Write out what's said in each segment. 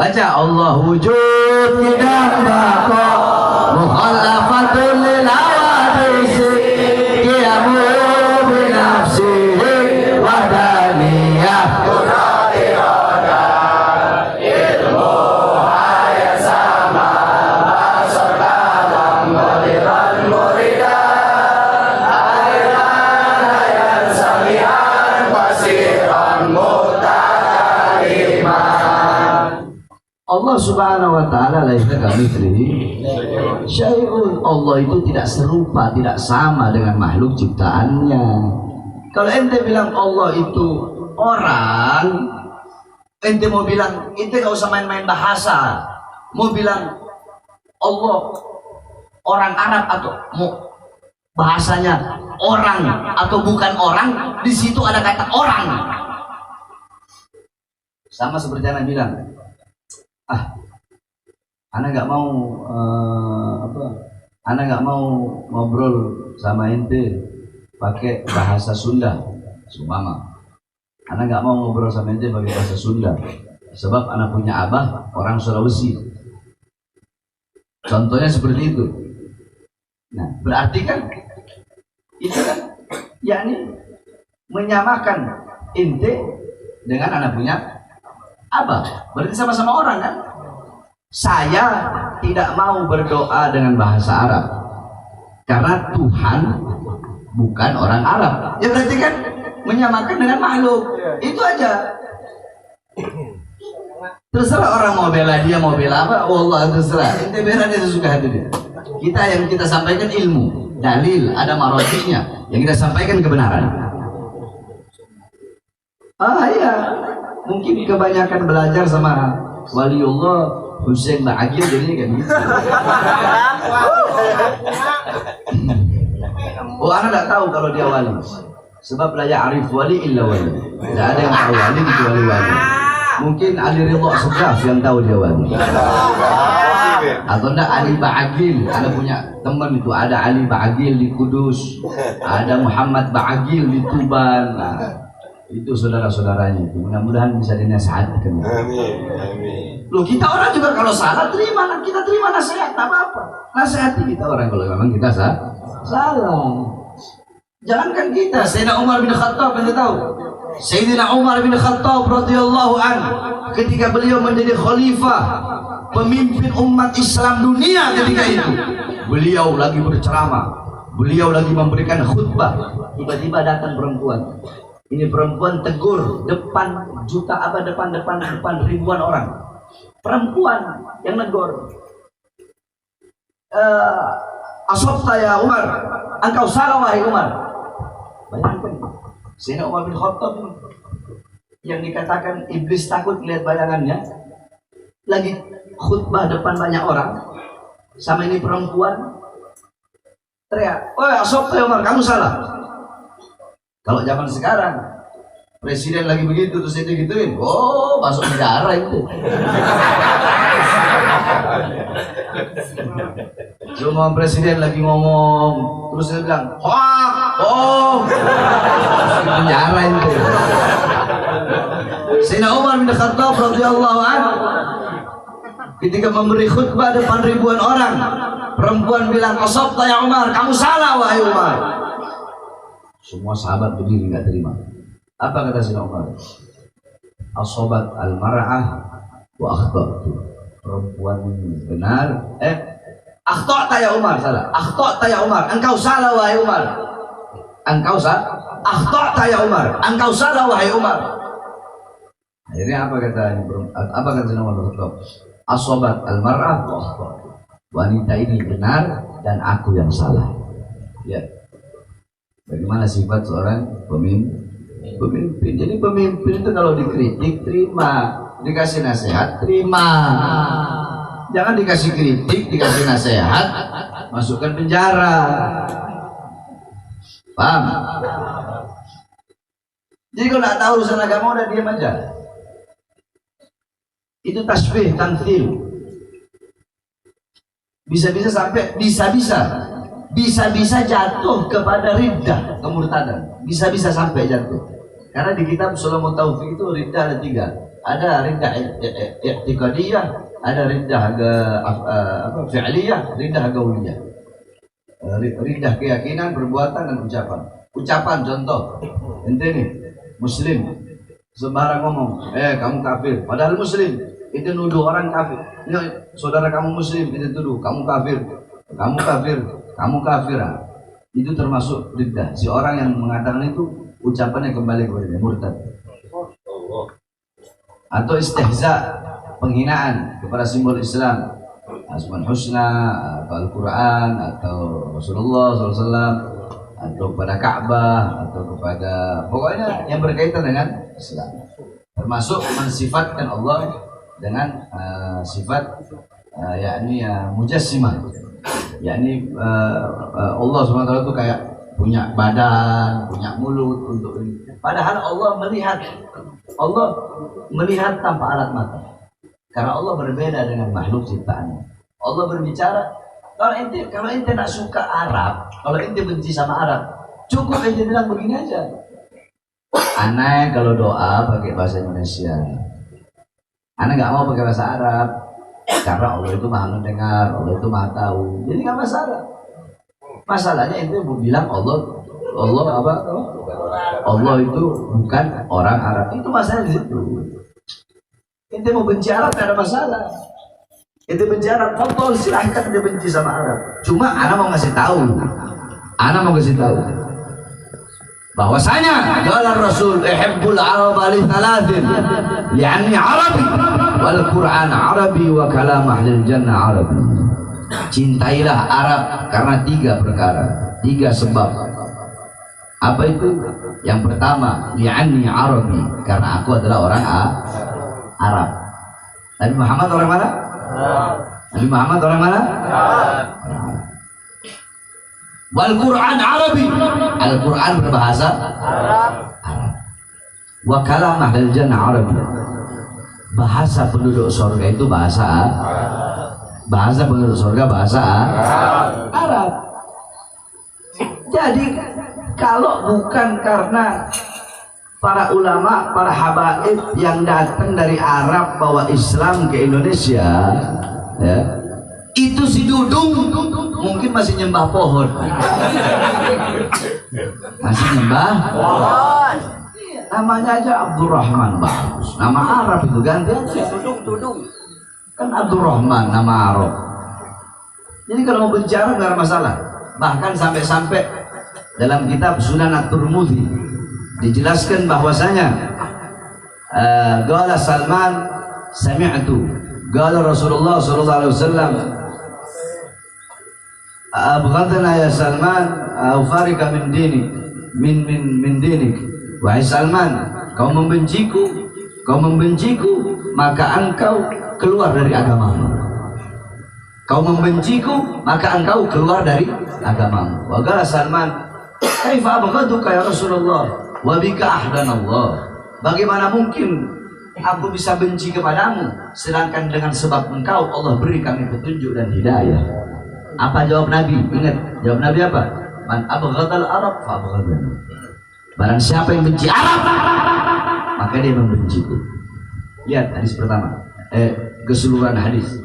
Baca Allah wujud tidak baqa mukhalafatul lil hawadis qiyamu bi nafsihi wahdaniyah Allah subhanahu wa ta'ala laisa kamitslihi syai'un. Allah itu tidak serupa, tidak sama dengan makhluk ciptaannya. Kalau ente bilang Allah itu orang, ente mau bilang, ente gak usah main-main bahasa. Mau bilang Allah orang Arab atau mau bahasanya orang atau bukan orang, di situ ada kata orang. Sama seperti anak bilang, anak nggak mau anak nggak mau ngobrol sama ente pakai bahasa Sunda, sumama. Anak nggak mau ngobrol sama ente pakai bahasa Sunda, sebab anak punya abah orang Sulawesi. Contohnya seperti itu. Nah, berarti kan itu kan, yakni menyamakan ente dengan anak punya abah. Berarti sama-sama orang kan? Saya tidak mau berdoa dengan bahasa Arab karena Tuhan bukan orang Arab. Ya berarti kan menyamakan dengan makhluk. Itu aja. Terserah orang mau bela dia, mau bela apa, Allah terserah. Ente bela dia sesuka hati dia. Kita yang kita sampaikan ilmu, dalil, ada marotihnya. Yang kita sampaikan kebenaran. Iya. Mungkin kebanyakan belajar sama waliullah Husain Ba'agil jadinya kayak gitu. Oh, anak tidak tahu kalau dia wali, sebab la ya'rif wali illa wali. Tidak ada yang tahu wali kecuali wali. Mungkin Ali Ridha Segaf yang tahu dia wali. Atau enggak Ali Ba'agil. Ada punya teman itu, ada Ali Ba'agil di Kudus, ada Muhammad Ba'agil di Tuban. Nah, itu saudara-saudaranya itu, mudah-mudahan bisa dinasihatkan. Amin, amin. Loh, kita orang juga kalau salah terima, kita terima nasihat, tak apa-apa. Nasihati kita orang kalau memang kita salah. Jangankan kita, Sayyidina Umar bin Khattab, anda tahu? Sayyidina Umar bin Khattab radhiyallahu anhu, ketika beliau menjadi khalifah, pemimpin umat Islam dunia ketika itu, beliau lagi berceramah, beliau lagi memberikan khutbah, tiba-tiba datang perempuan. Ini perempuan tegur depan ribuan orang. Perempuan yang negur. Asabta ya Umar, engkau salah wahai Umar. Bayangkan, Sayyidina Umar bin Khattab yang dikatakan iblis takut melihat bayangannya, lagi khutbah depan banyak orang, sama ini perempuan teriak, "Woi, asabta ya Umar, kamu salah." Kalau zaman sekarang presiden lagi begitu terus itu gituin, oh masuk penjara itu. Cuma presiden lagi ngomong terus dia bilang, oh penjara itu. Sayyidina Umar bin Khattab radhiyallahu anhu ketika memberi khutbah depan ribuan orang, perempuan bilang, "Asabta ya Umar, kamu salah wahai Umar." Semua sahabat berdiri nggak terima. Apa kata Sayyidina Umar? Asobat al-mar'ah wa akhta'tu. Perempuan benar. Akhta'ta ya Umar, salah. Akhta'ta ya Umar, engkau salah wahai Umar. Engkau salah. Akhta'ta ya Umar, engkau salah wahai Umar. Akhirnya apa kata Sayyidina Umar? Asobat al-mar'ah wa akhta'tu. Wanita ini benar dan aku yang salah. Ya. Bagaimana sifat seorang pemimpin? Jadi pemimpin itu kalau dikritik terima, dikasih nasihat terima. Jangan dikasih kritik, dikasih nasihat, masukkan penjara. Paham? Jadi kalau nggak tahu urusan agama udah diam aja. Itu tasbih, tamthil. Bisa-bisa sampai bisa-bisa jatuh kepada riddah, kemurtadan. Bisa-bisa sampai jatuh. Karena di kitab Sulamut Taufik itu riddah ada 3. Ada riddah i'tiqadiyah, ada riddah fi'liyah, riddah gauliyah. Riddah keyakinan, perbuatan dan ucapan. Ucapan contoh, ente nih muslim, sembarang ngomong, kamu kafir, padahal muslim, itu nuduh orang kafir. Ini saudara kamu muslim, itu tuduh, kamu kafir, kamu kafir, kamu kafir. Itu termasuk riddah. Si orang yang mengatakan itu ucapannya kembali kepada murtad. Atau istihza, penghinaan kepada simbol Islam, Asmaul Husna atau Al-Quran atau Rasulullah SAW atau kepada Ka'bah atau kepada pokoknya yang berkaitan dengan Islam, termasuk mensifatkan Allah dengan sifat yakni mujassimah, yakni Allah SWT itu kayak punya badan, punya mulut untuk ini. Padahal Allah melihat tanpa alat mata, karena Allah berbeda dengan makhluk ciptaannya. Allah berbicara. Kalau ente nak suka Arab, kalau ente benci sama Arab, cukup ente bilang begini aja. Aneh kalau doa pakai bahasa Indonesia. Aneh nggak mau pakai bahasa Arab, karena Allah itu maha mendengar, Allah itu maha tahu. Jadi nggak masalah. Masalahnya ente mau bilang Allah apa? Allah itu bukan orang Arab. Itu masalah di situ. Ente mau benci Arab nggak ada masalah. Itu benci Arab, foto silahkan dia benci sama Arab. Cuma ana mau ngasih tahu, bahwasanya qala Rasul ihibbul araba li thalathin li'anni Arabi wal Qur'an Arabi wa kalam ahlil jannah Arabi. Cintailah Arab karena 3 perkara, 3 sebab. Apa itu? Yang pertama, li'anni Arabi, karena aku adalah orang Arab. Nabi Muhammad orang mana? Nabi Muhammad orang mana? Wal Quran Arabi, Al-Quran berbahasa Arab. Wa kalam ahlil jannah Arabi, bahasa penduduk surga itu bahasa penduduk surga bahasa Arab. Jadi kalau bukan karena para ulama, para habaib yang datang dari Arab bawa Islam ke Indonesia, ya, itu si Dudung mungkin masih nyembah pohon, masih nyembah pohon. Namanya aja Abdurrahman, bagus. Nama Arab itu ganti aja. Dudung kan Abdurrahman, nama Arab. Jadi kalau mau bicara nggak ada masalah. Bahkan sampai-sampai dalam kitab Sunan At-Tirmidzi dijelaskan bahwasanya qala Salman sami'tu qala Rasulullah sallallahu alaihi wasallam abghadna ya Salman au farika min dini min dinik. Wahai Salman, kau membenciku maka engkau keluar dari agamamu. Kau membenciku maka engkau keluar dari agamamu. Wa qala Salman kaifa abghaduka ya Rasulullah wa bika ahdanallah. Bagaimana mungkin aku bisa benci kepadamu sedangkan dengan sebab engkau Allah beri kami petunjuk dan hidayah. Apa jawab Nabi? Ingat jawab Nabi apa? Man abghadal Arab fa abghadani. Barang siapa yang benci Arab maka dia membenciku. Lihat hadis pertama, keseluruhan hadis.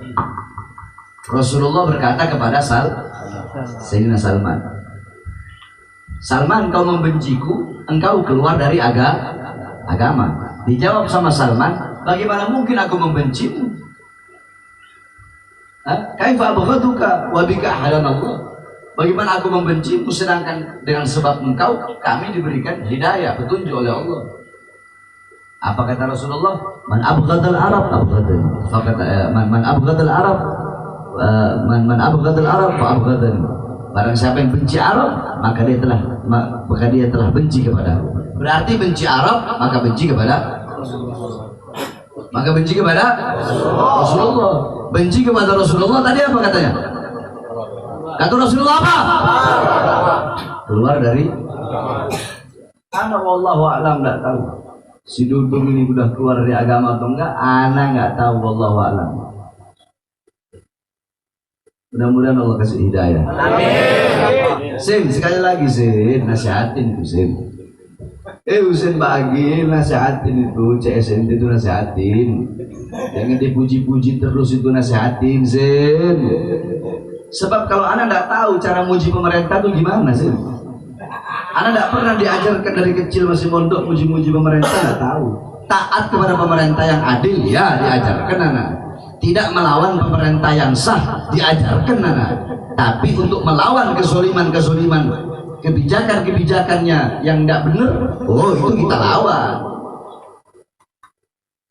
Rasulullah berkata kepada Sayyidina Salman, Salman, kau membenciku, engkau keluar dari agama. Dijawab sama Salman, bagaimana mungkin aku membencimu? Kaifa abghaduka wa bika ahdanallah. Bagaimana aku membencimu sedangkan dengan sebab engkau kami diberikan hidayah, petunjuk oleh Allah. Apa kata Rasulullah? Man abghadal Arab abghadani. Man abghadal Arab man abghadal Arab fa abghadani. Barang siapa yang benci Arab maka dia telah benci kepada aku. Berarti benci Arab maka benci kepada Rasulullah. Benci kepada Rasulullah tadi apa katanya? Kata Rasulullah apa? Keluar dari. Ana wallahu a'lam, enggak tahu. Si Dudung ini sudah keluar dari agama atau enggak? Ana enggak tahu, wallahu a'lam. Mudah-mudahan Allah kasih hidayah. Amin. Sim, sekali lagi Sim, nasihatin tuh Sim. Husin bagi nasihatin itu, CSNT itu nasihatin. Jangan dipuji-puji terus itu nasihatin, Sen. Sebab kalau anak tidak tahu cara muji pemerintah itu gimana, Sen. Anak tidak pernah diajarkan dari kecil masih mondok muji-muji pemerintah, tidak tahu. Taat kepada pemerintah yang adil, ya diajarkan anak. Tidak melawan pemerintah yang sah, diajarkan anak. Tapi untuk melawan kesoliman-kesoliman, kebijakan-kebijakannya yang tidak benar, oh itu kita lawan.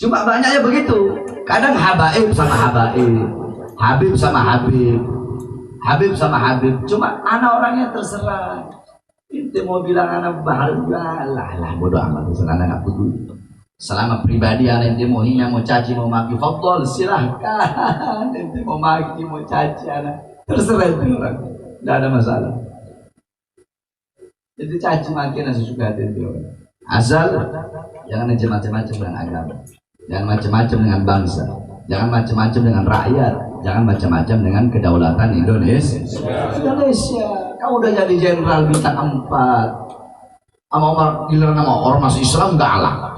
Cuma banyaknya begitu. Kadang habaib sama habaib, habib sama habib, habib sama habib. Cuma anak orangnya terserah. Itu mau bilang anak bahagia, lah bodoh amat, terserah anak peduli. Selama pribadi anak ente mau hina, mau caci, mau maki, fadol silahkan. Ente mau maki, mau caci anak, terserah itu orang, tidak ada masalah. Jadi caci maki nasi suka hati itu. Asal jangan macam-macam dengan agama, jangan macam-macam dengan bangsa, jangan macam-macam dengan rakyat, jangan macam-macam dengan kedaulatan Indonesia. Kamu udah jadi jenderal bintang 4, sama Omar giliran nama ormas Islam galak.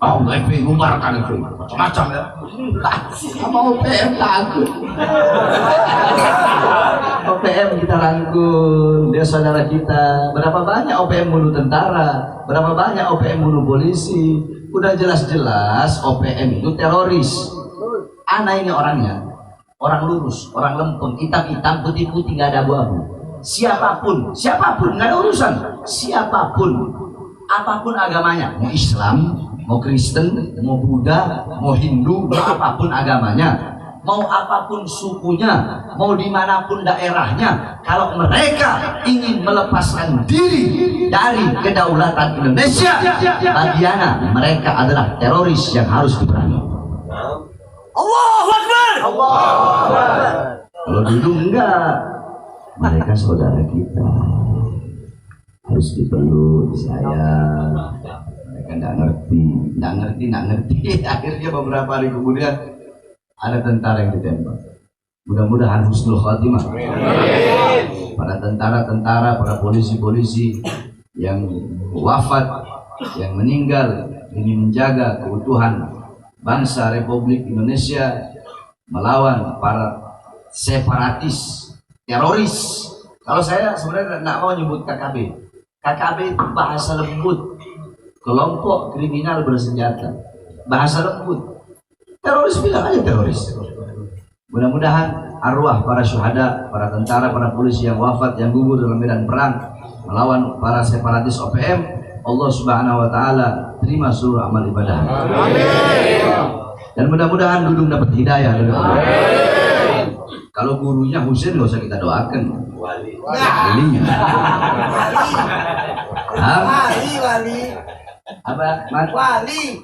Oh, FPI bubarkan itu, macam-macam ya. Sama OPM takut. OPM kita rangkul, dia saudara kita. Berapa banyak OPM bunuh tentara, berapa banyak OPM bunuh polisi. Udah jelas-jelas OPM itu teroris. Anak ini orangnya, orang lurus, orang lempeng, hitam-hitam, putih-putih, nggak ada abu-abu. Siapapun, nggak ada urusan. Siapapun, apapun agamanya, mau Islam, mau Kristen, mau Buddha, mau Hindu, mau apapun agamanya, mau apapun sukunya, mau dimanapun daerahnya, kalau mereka ingin melepaskan diri dari kedaulatan Indonesia, bagiana mereka adalah teroris yang harus diperangi. Allahu Akbar. Kalau dulu enggak, mereka saudara kita, harus dipeluk, disayang. Mereka nggak ngerti. Akhirnya beberapa hari kemudian ada tentara yang ditembak. Mudah-mudahan husnul khatimah. Para tentara-tentara, para polisi-polisi yang wafat, yang meninggal demi menjaga keutuhan bangsa Republik Indonesia melawan para separatis, teroris. Kalau saya sebenarnya nggak mau nyebut KKB. KKB itu bahasa lembut, kelompok kriminal bersenjata, bahasa lembut. Teroris bilang aja teroris. Mudah-mudahan arwah para syuhada, para tentara, para polisi yang wafat, yang gugur dalam medan perang melawan para separatis OPM, Allah Subhanahu wa taala terima seluruh amal ibadah. Amin. Dan mudah-mudahan Dudung dapat hidayah. Amin. Kalau gurunya Husin nggak usah kita doakan. Wali. Apa mat wali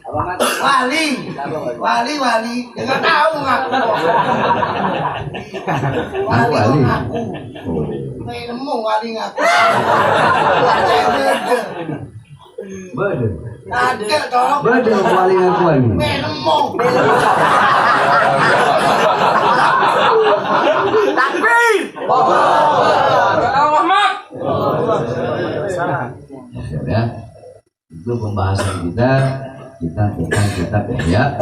jangan tahu ngaku nemu wali ngaku ada tolong wali ngaku nemu takbir ya. Itu pembahasan kita tentang kitab ya.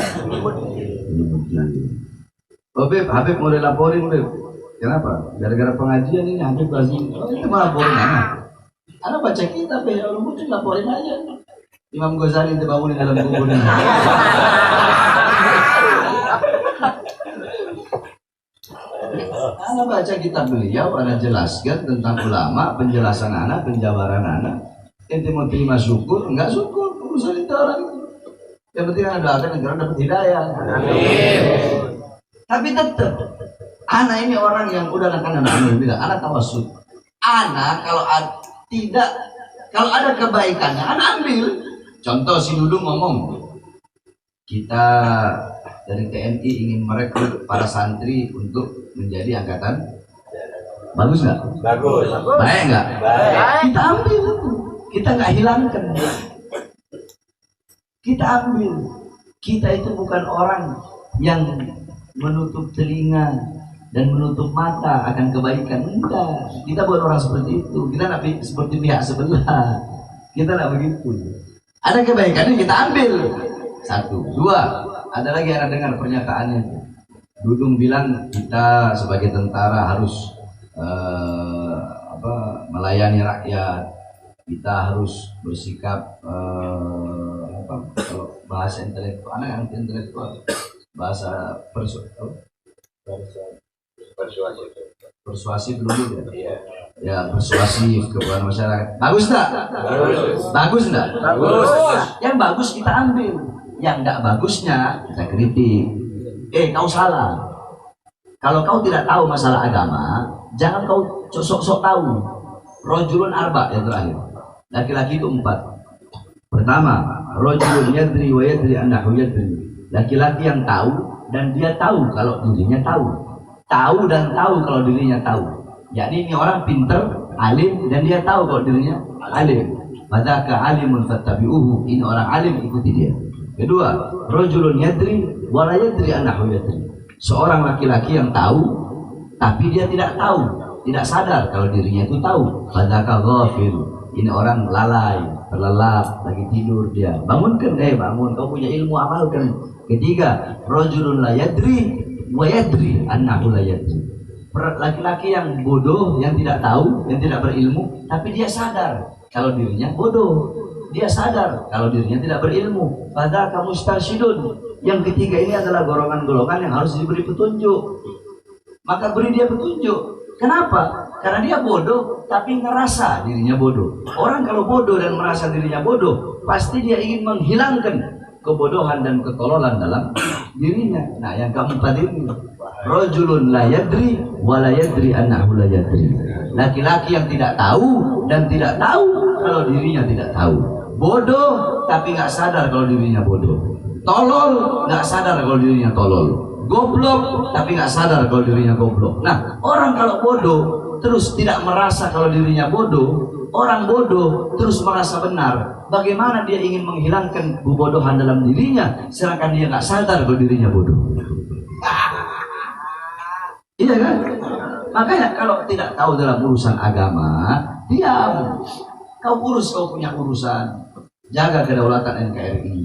Oh Beb, Habib mau dilaporin Beb. Kenapa? Gara-gara pengajian ini Habib lagi. Oh itu malah laporin anak baca kitab ya, lu mungkin laporin aja. Imam Ghazali dibangunin dalam kuburan. Anak baca kitab beliau, anak jelaskan tentang ulama, penjelasan anak, penjabaran anak. Ente mau terima syukur, enggak syukur, urusan itu orang. Yang penting anak doakan negara dapat hidayah. Amin. Tapi tetap, anak ini orang yang udah anak bilang, anak tawasul. Anak kalau ada kebaikannya, anak ambil. Contoh si Dudung ngomong, kita dari TNI ingin merekrut para santri untuk menjadi angkatan. Bagus nggak? Bagus. Baik nggak? Baik. Kita ambil. Kita nggak hilangkan, kita ambil. Kita itu bukan orang yang menutup telinga dan menutup mata akan kebaikan. Enggak, kita bukan orang seperti itu. Kita nabi seperti pihak sebelah. Kita tidak begitu. Ada kebaikan yang kita ambil. Satu, dua. Ada lagi yang dengar pernyataannya. Dudung bilang kita sebagai tentara harus melayani rakyat. Kita harus bersikap kalau bahasa intelektual, anak intelektual, bahasa persuasif dulu ya. Ya, persuasif kepada masyarakat. Bagus tak? Bagus enggak? Bagus. Yang bagus kita ambil, yang enggak bagusnya kita kritik. Kau salah. Kalau kau tidak tahu masalah agama, jangan kau sok-sok tahu. Rajulun arba yang terakhir. Laki-laki itu 4. Pertama, rajulun yadri wa yadri annahu yadri. Laki-laki yang tahu dan dia tahu kalau dirinya tahu. Tahu dan tahu kalau dirinya tahu. Yakni ini orang pintar, alim dan dia tahu kalau dirinya alim. Fadzaka alimun fattabi'uhu. Ini orang alim, ikuti dia. Kedua, rajulun yadri wa la yadri annahu yadri. Seorang laki-laki yang tahu tapi dia tidak tahu, tidak sadar kalau dirinya itu tahu. Fadzaka ghafil. Ini orang lalai, terlelap, lagi tidur dia. Bangunkan, bangun, kau punya ilmu, amalkan. Ketiga, rajulun la yadri wa yadri annahu la yadri. Laki-laki yang bodoh, yang tidak tahu, yang tidak berilmu, tapi dia sadar kalau dirinya bodoh. Dia sadar kalau dirinya tidak berilmu. Fadzaka mustarsyidun. Yang ketiga ini adalah golongan-golongan yang harus diberi petunjuk. Maka beri dia petunjuk. Kenapa? Karena dia bodoh tapi ngerasa dirinya bodoh. Orang kalau bodoh dan merasa dirinya bodoh, pasti dia ingin menghilangkan kebodohan dan ketololan dalam dirinya. Nah, yang keempat ini, rajulun la yadri wa la yadri annahu la yadri. Laki-laki yang tidak tahu dan tidak tahu kalau dirinya tidak tahu. Bodoh tapi nggak sadar kalau dirinya bodoh. Tolol nggak sadar kalau dirinya tolol. Goblok tapi nggak sadar kalau dirinya goblok. Nah, orang kalau bodoh terus tidak merasa kalau dirinya bodoh, orang bodoh terus merasa benar. Bagaimana dia ingin menghilangkan kebodohan dalam dirinya, sedangkan dia nggak sadar kalau dirinya bodoh. Iya kan? Makanya kalau tidak tahu dalam urusan agama, diam. Kau urus, kau punya urusan. Jaga kedaulatan NKRI.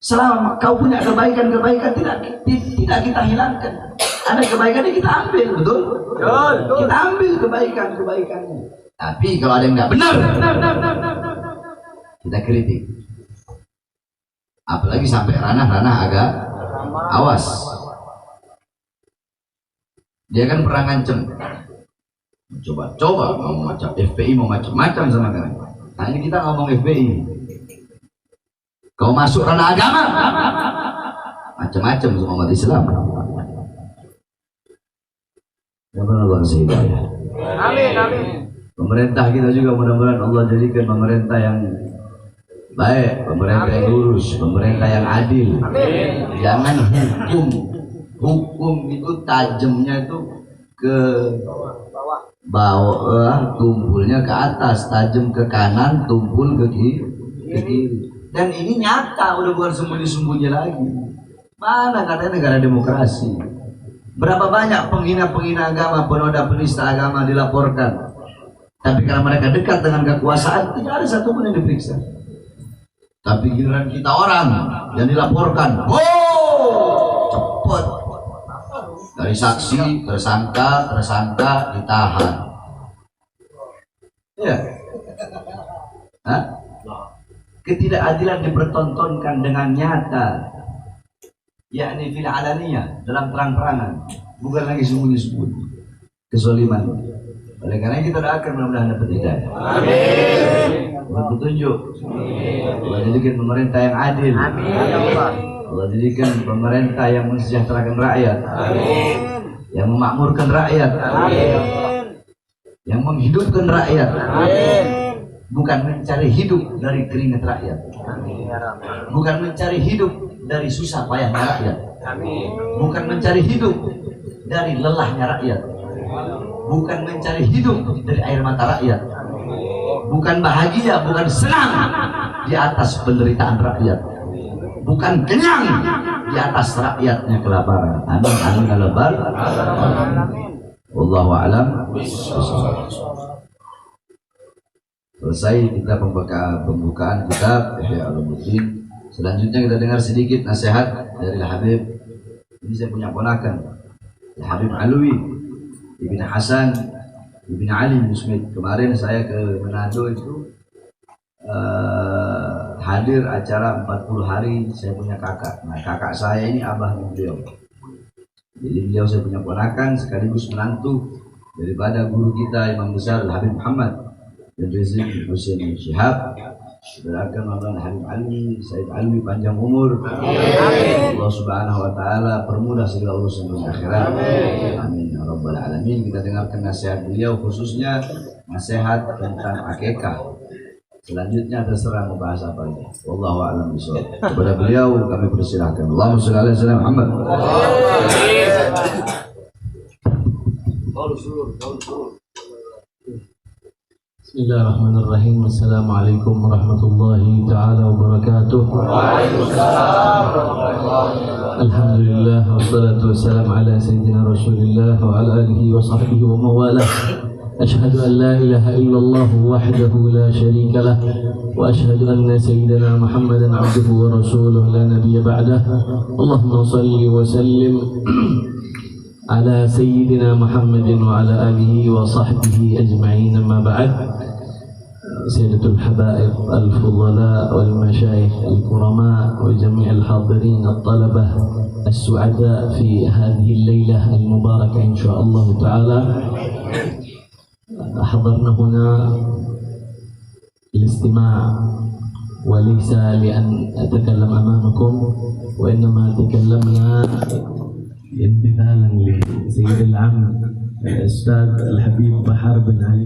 Selama kau punya kebaikan-kebaikan tidak kita hilangkan. Ada kebaikan yang kita ambil, betul? Kita ambil kebaikan-kebaikannya. Tapi kalau ada yang nggak benar, kita kritik. Apalagi sampai ranah-ranah agak awas. Dia kan pernah ngancem. Coba mau macam FPI mau macam-macam sama kan. Nah ini kita ngomong FPI. Kau masuk ranah agama, macam-macam sama umat Islam. Mudah-mudahan Allah hidayah. Amin. Pemerintah kita juga mudah-mudahan Allah jadikan pemerintah yang baik, pemerintah yang lurus, pemerintah yang adil. Amin. Jangan hukum itu tajamnya itu ke bawah, tumpulnya ke atas, tajam ke kanan, tumpul ke kiri. Dan ini nyata, udah bukan sembunyi-sembunyi lagi. Mana katanya negara demokrasi? Berapa banyak penghina-penghina agama, penoda penista agama dilaporkan. Tapi karena mereka dekat dengan kekuasaan, tidak ada satupun yang diperiksa. Tapi giliran kita orang yang dilaporkan, cepet. Dari saksi, tersangka, ditahan. Ya. Hah? Ketidakadilan dipertontonkan dengan nyata, yakni fil alaniyah, dalam terang-terangan, bukan lagi sembunyi-sembunyi kezaliman. Oleh karena kita doakan mudah-mudahan dapat hidayah. Amin. Allah petunjuk. Allah jadikan pemerintah yang adil. Amin. Allah jadikan pemerintah yang mensejahterakan rakyat. Amin. Yang memakmurkan rakyat. Amin. Yang menghidupkan rakyat. Amin. Bukan mencari hidup dari keringat rakyat. Bukan mencari hidup dari susah payahnya rakyat. Bukan mencari hidup dari lelahnya rakyat. Bukan mencari hidup dari air mata rakyat. Bukan bahagia, bukan senang di atas penderitaan rakyat. Bukan kenyang di atas rakyatnya kelaparan. Amin, amin, alabar. Wallahu a'lam. Selesai kita pembukaan kitab Ihya Ulumuddin. Selanjutnya kita dengar sedikit nasihat dari Habib. Ini saya punya ponakan, Habib Alwi Ibn Hasan Ibn Ali Musmid. Kemarin saya ke Manado itu hadir acara 40 hari saya punya kakak. Nah, kakak saya ini abahnya beliau. Jadi beliau saya punya ponakan sekaligus menantu daripada guru kita Imam besar Habib Muhammad dan Rizik Hussein Syihab. Doakan Maulana Habib Ali, Said Alwi panjang umur. Allah Subhanahu wa taala permudah segala urusan dunia akhirat. Amin ya rabbal alamin. Kita dengarkan nasihat beliau, khususnya nasihat tentang akikah. Selanjutnya terserah membahas apa ini. Wallahu a'lam bishawab. Kepada beliau kami persilahkan. Allahumma shalli ala sayyidina Muhammad. Bismillahirrahmanirrahim. Assalamualaikum warahmatullahi ta'ala wabarakatuh. Alhamdulillah wassalatu wassalamu ala sayyidina Rasulillah wa ala alihi wa sahbihi wa mawalah. Ashhadu an la ilaha illallah wahdahu la sharika lah wa ashhadu anna sayyidina Muhammadan abduhu wa rasuluh la nabiyya ba'dah. Allahumma salli wa sallim على سيدنا محمد وعلى آله وصحبه أجمعين. أما بعد، سيدة الحبائب الفضلاء والمشايخ الكرماء وجميع الحاضرين الطلبة السعداء في هذه الليلة المباركة إن شاء الله تعالى، حضرنا هنا الاستماع وليس لأن أتكلم أمامكم، وإنما تكلمنا امتثالا لسيد العم الأستاذ الحبيب بحار بن علي